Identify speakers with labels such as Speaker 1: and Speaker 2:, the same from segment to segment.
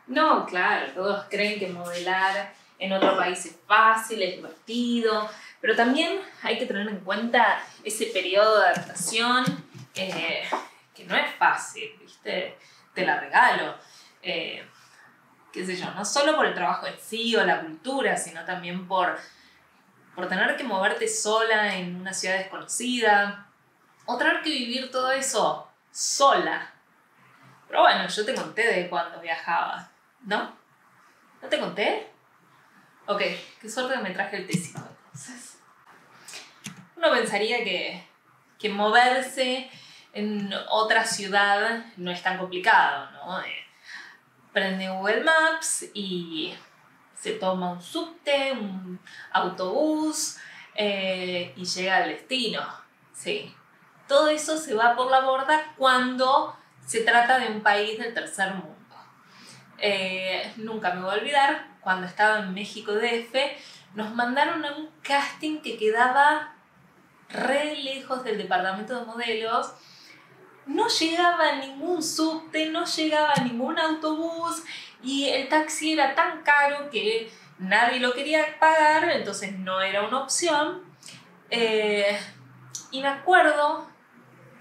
Speaker 1: No, claro, todos creen que modelar en otro país es fácil, es divertido, pero también hay que tener en cuenta ese periodo de adaptación que no es fácil, ¿viste? Te la regalo. Qué sé yo, no solo por el trabajo en sí o la cultura, sino también por tener que moverte sola en una ciudad desconocida o tener que vivir todo eso sola. Pero bueno, yo te conté de cuando viajaba, ¿no? ¿No te conté? Ok, qué suerte que me traje el tecito entonces. Uno pensaría que moverse en otra ciudad no es tan complicado, ¿no? Prende Google Maps y se toma un subte, un autobús y llega al destino. Sí. Todo eso se va por la borda cuando se trata de un país del tercer mundo. Nunca me voy a olvidar, cuando estaba en México DF, nos mandaron a un casting que quedaba re lejos del departamento de modelos. No llegaba ningún subte, no llegaba ningún autobús y el taxi era tan caro que nadie lo quería pagar, entonces no era una opción. Y me acuerdo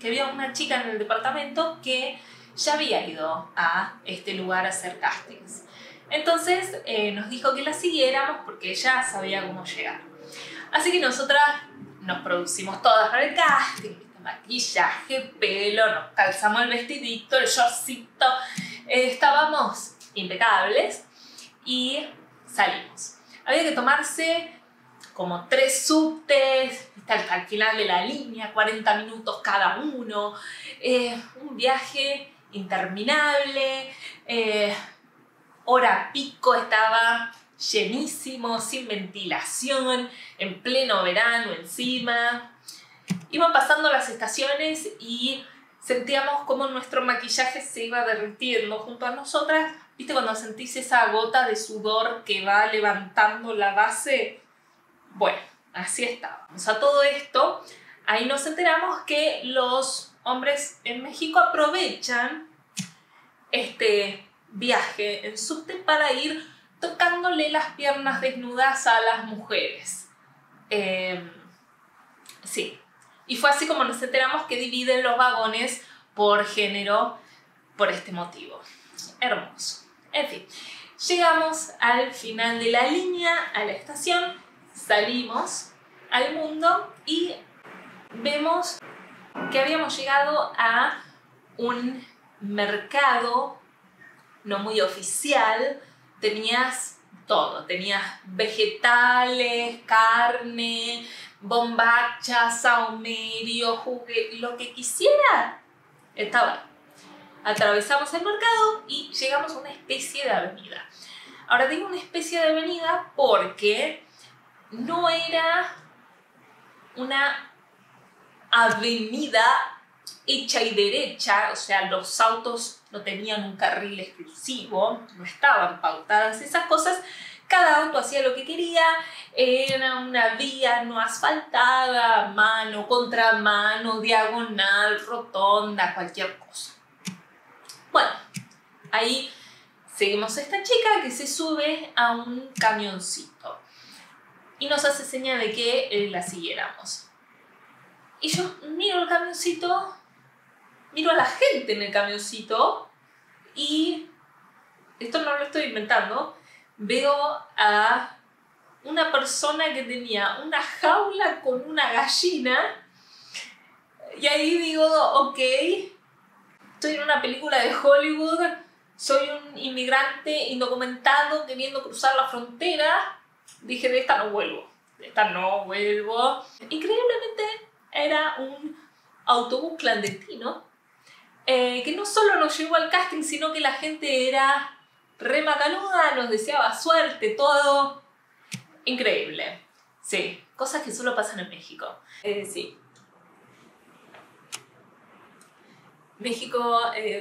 Speaker 1: que había una chica en el departamento que ya había ido a este lugar a hacer castings. Entonces nos dijo que la siguiéramos porque ella sabía cómo llegar. Así que nosotras nos producimos todas para el casting, maquillaje, pelo, nos calzamos el vestidito, el shortcito, estábamos impecables y salimos. Había que tomarse como 3 subtes, al final de la línea, 40 minutos cada uno, un viaje interminable, hora pico, estaba llenísimo, sin ventilación, en pleno verano encima. Iban pasando las estaciones y sentíamos como nuestro maquillaje se iba derritiendo junto a nosotras. ¿Viste cuando sentís esa gota de sudor que va levantando la base? Bueno, así estábamos. A todo esto, ahí nos enteramos que los hombres en México aprovechan este viaje en subte para ir tocándole las piernas desnudas a las mujeres. Sí. Y fue así como nos enteramos que dividen los vagones por género por este motivo. Hermoso. En fin, llegamos al final de la línea, a la estación, salimos al mundo y vemos que habíamos llegado a un mercado no muy oficial. Tenías todo, tenías vegetales, carne, bombachas, saumerio, juguete, lo que quisiera estaba ahí. Atravesamos el mercado y llegamos a una especie de avenida. Ahora digo una especie de avenida porque no era una avenida hecha y derecha, o sea, los autos no tenían un carril exclusivo, no estaban pautadas esas cosas. Cada auto hacía lo que quería, era una vía no asfaltada, mano, contramano, diagonal, rotonda, cualquier cosa. Bueno, ahí seguimos a esta chica que se sube a un camioncito y nos hace señal de que la siguiéramos. Y yo miro el camioncito, miro a la gente en el camioncito y, esto no lo estoy inventando, veo a una persona que tenía una jaula con una gallina y ahí digo, ok, estoy en una película de Hollywood, soy un inmigrante indocumentado queriendo cruzar la frontera. Dije, de esta no vuelvo, de esta no vuelvo. Increíblemente era un autobús clandestino que no solo nos llevó al casting, sino que la gente era re macanuda, nos deseaba suerte, todo. Increíble. Sí, cosas que solo pasan en México. Sí. México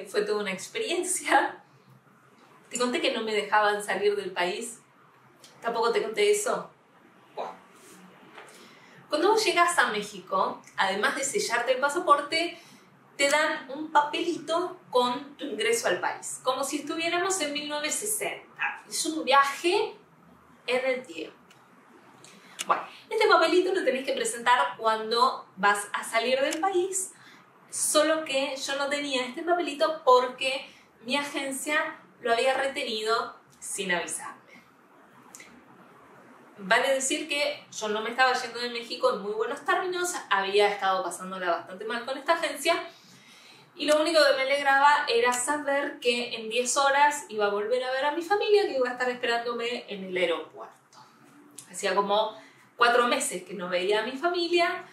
Speaker 1: fue toda una experiencia. Te conté que no me dejaban salir del país. Tampoco te conté eso. Wow. Cuando vos llegas a México, además de sellarte el pasaporte, te dan un papelito con tu ingreso al país, como si estuviéramos en 1960. Es un viaje en el tiempo. Bueno, este papelito lo tenés que presentar cuando vas a salir del país, solo que yo no tenía este papelito porque mi agencia lo había retenido sin avisarme. Vale decir que yo no me estaba yendo de México en muy buenos términos, había estado pasándola bastante mal con esta agencia y lo único que me alegraba era saber que en 10 horas iba a volver a ver a mi familia, que iba a estar esperándome en el aeropuerto. Hacía como 4 meses que no veía a mi familia,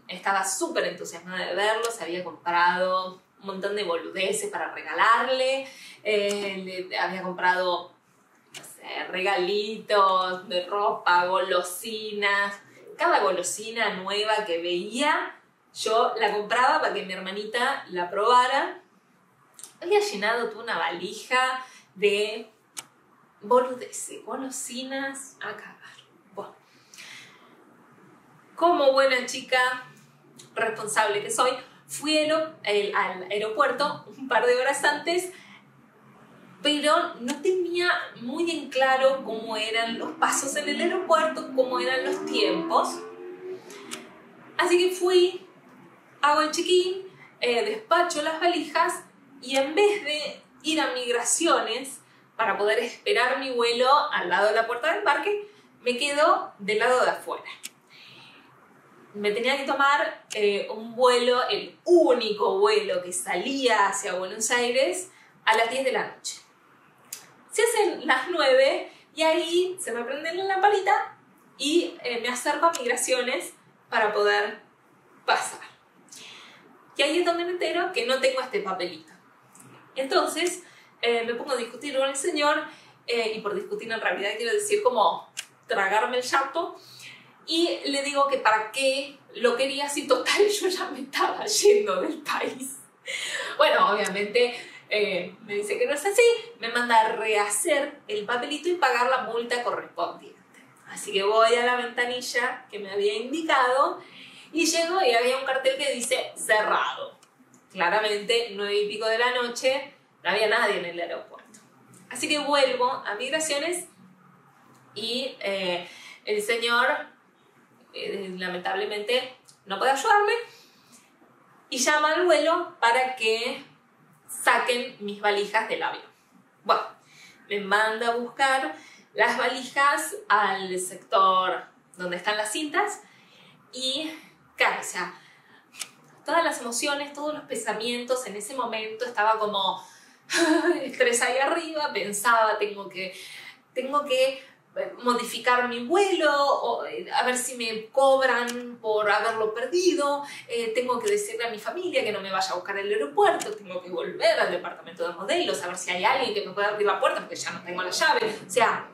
Speaker 1: estaba súper entusiasmada de verlos, había comprado un montón de boludeces para regalarle, le había comprado regalitos de ropa, golosinas. Cada golosina nueva que veía, yo la compraba para que mi hermanita la probara. Había llenado toda una valija de boludeces, golosinas a cagar. Bueno, como buena chica responsable que soy, fui al aeropuerto un par de horas antes, pero no tenía muy en claro cómo eran los pasos en el aeropuerto, cómo eran los tiempos. Así que fui, hago el check-in, despacho las valijas y en vez de ir a migraciones para poder esperar mi vuelo al lado de la puerta de embarque, me quedo del lado de afuera. Me tenía que tomar un vuelo, el único vuelo que salía hacia Buenos Aires a las 10 de la noche. Se hacen las 9 y ahí se me prende la lamparita y me acerco a migraciones para poder pasar. Y ahí es donde me entero que no tengo este papelito. Entonces me pongo a discutir con el señor, y por discutir en realidad quiero decir como tragarme el llanto, y le digo que para qué lo quería si total yo ya me estaba yendo del país. Bueno, obviamente me dice que no es así, me manda a rehacer el papelito y pagar la multa correspondiente. Así que voy a la ventanilla que me había indicado y llego y había un cartel que dice cerrado. Claramente 9 y pico de la noche, no había nadie en el aeropuerto. Así que vuelvo a migraciones y el señor lamentablemente no puede ayudarme y llama al vuelo para que saquen mis valijas del avión. Bueno, me manda a buscar las valijas al sector donde están las cintas y, claro, o sea, todas las emociones, todos los pensamientos en ese momento estaba como estrés ahí arriba, pensaba, tengo que modificar mi vuelo, o a ver si me cobran por haberlo perdido, tengo que decirle a mi familia que no me vaya a buscar al aeropuerto, tengo que volver al departamento de modelos, a ver si hay alguien que me pueda abrir la puerta porque ya no tengo la llave. O sea,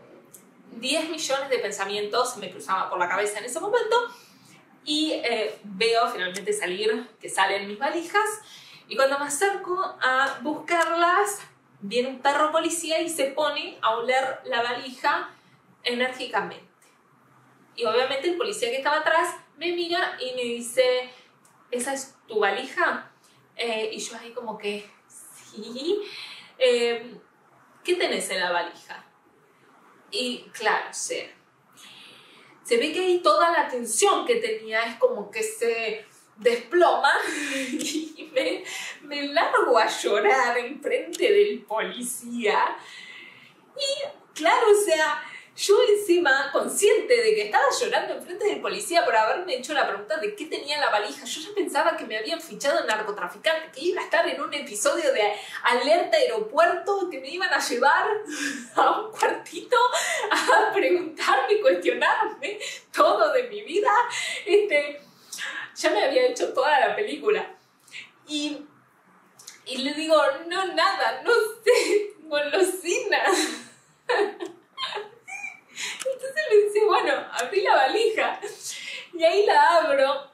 Speaker 1: 10 millones de pensamientos me cruzaban por la cabeza en ese momento y veo finalmente que salen mis valijas y cuando me acerco a buscarlas viene un perro policía y se pone a oler la valija enérgicamente. Y obviamente el policía que estaba atrás me mira y me dice, ¿esa es tu valija? Y yo ahí como que, sí. ¿Qué tenés en la valija? Y claro, se ve que ahí toda la tensión que tenía es como que se desploma y me largo a llorar enfrente del policía. Y claro, o sea, yo encima, consciente de que estaba llorando enfrente del policía por haberme hecho la pregunta de qué tenía en la valija, yo ya pensaba que me habían fichado en narcotraficante, que iba a estar en un episodio de Alerta Aeropuerto, que me iban a llevar a un cuartito a preguntarme, cuestionarme todo de mi vida. Ya me había hecho toda la película. Y le digo, no, nada, no sé, golosinas. Entonces le dice, bueno, abrí la valija. Y ahí la abro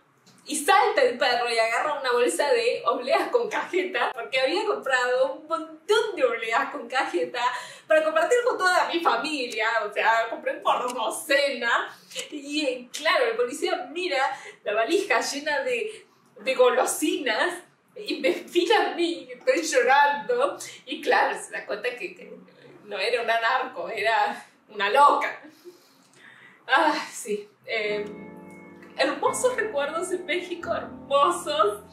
Speaker 1: y salta el perro y agarra una bolsa de obleas con cajeta, porque había comprado un montón de obleas con cajeta para compartir con toda mi familia. O sea, compré por docena. Y claro, el policía mira la valija llena de golosinas y me mira a mí, estoy llorando, y claro, se da cuenta que no era una narco, era una loca. Sí. Hermosos recuerdos en México, hermosos.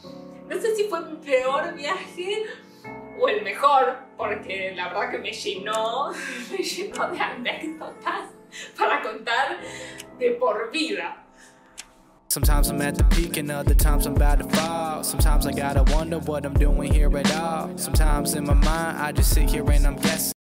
Speaker 1: No sé si fue mi peor viaje o el mejor, porque la verdad que me llenó de anécdotas para contar de por vida.
Speaker 2: Sometimes I'm at the peak and other times I'm about to fall. Sometimes I gotta wonder what I'm doing here at all. Sometimes in my mind I just sit here and I'm guessing.